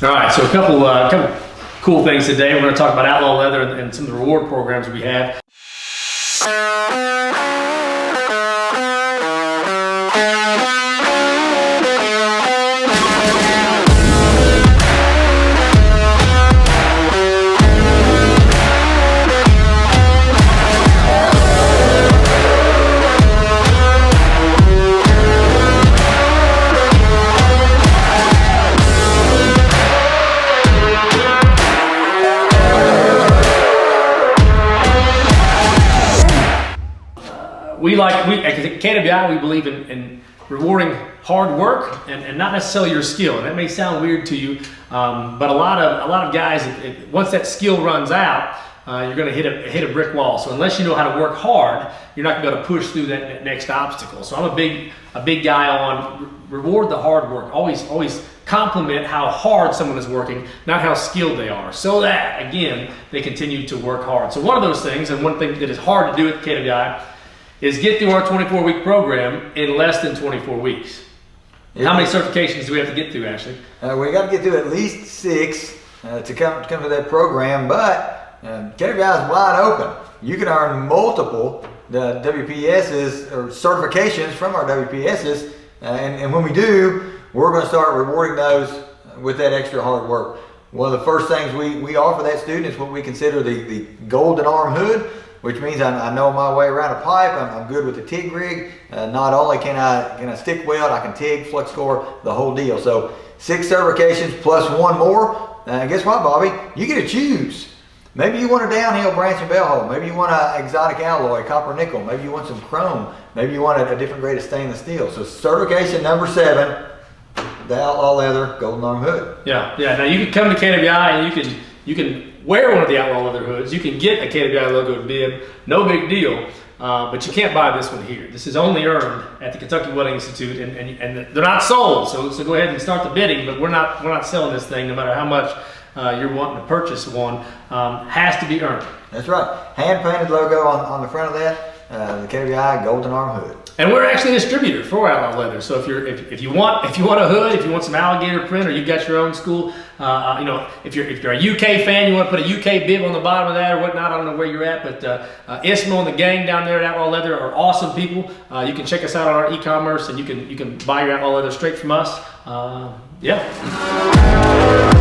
All right, so a couple cool things today. We're going to talk about Outlaw Leather and some of the reward programs we have. At KWI, we believe in rewarding hard work and not necessarily your skill. And that may sound weird to you, but a lot of guys, once that skill runs out, you're going to hit a brick wall. So unless you know how to work hard, you're not going to be able to push through that next obstacle. So I'm a big guy on reward the hard work. Always compliment how hard someone is working, not how skilled they are, so that again they continue to work hard. So one of those things, and one thing that is hard to do at KWI, is get through our 24-week program in less than 24 weeks. How many certifications do we have to get through, Ashley? We got to get through at least 6 to come to that program, but KWI is wide open. You can earn multiple WPSs or certifications from our WPSs, and when we do, we're going to start rewarding those with that extra hard work. One of the first things we offer that student is what we consider the golden arm hood, which means I know my way around a pipe. I'm good with the TIG rig. Not only can I stick weld, I can TIG, flux core, the whole deal. So 6 certifications plus 1 more. And guess what, Bobby? You get to choose. Maybe you want a downhill branch and bell hole. Maybe you want an exotic alloy, copper nickel. Maybe you want some chrome. Maybe you want a different grade of stainless steel. So certification number 7, the Outlaw Leather Golden Arm Hood. Yeah. Now you can come to KWI and you can wear one of the Outlaw Leather hoods. You can get a KWI logo bib, no big deal, but you can't buy this one here. This is only earned at the Kentucky Welding Institute, and they're not sold. So go ahead and start the bidding. But we're not selling this thing, no matter how much you're wanting to purchase one. Has to be earned. That's right. Hand painted logo on the front of that, the KWI Golden Arm Hood. And we're actually a distributor for Outlaw Leather. So if you want a hood, if you want some alligator print, or you've got your own school, if you're a UK fan, you want to put a UK bib on the bottom of that or whatnot. I don't know where you're at, but Ismail and the gang down there at Outlaw Leather are awesome people. You can check us out on our e-commerce, and you can buy your Outlaw Leather straight from us. Yeah.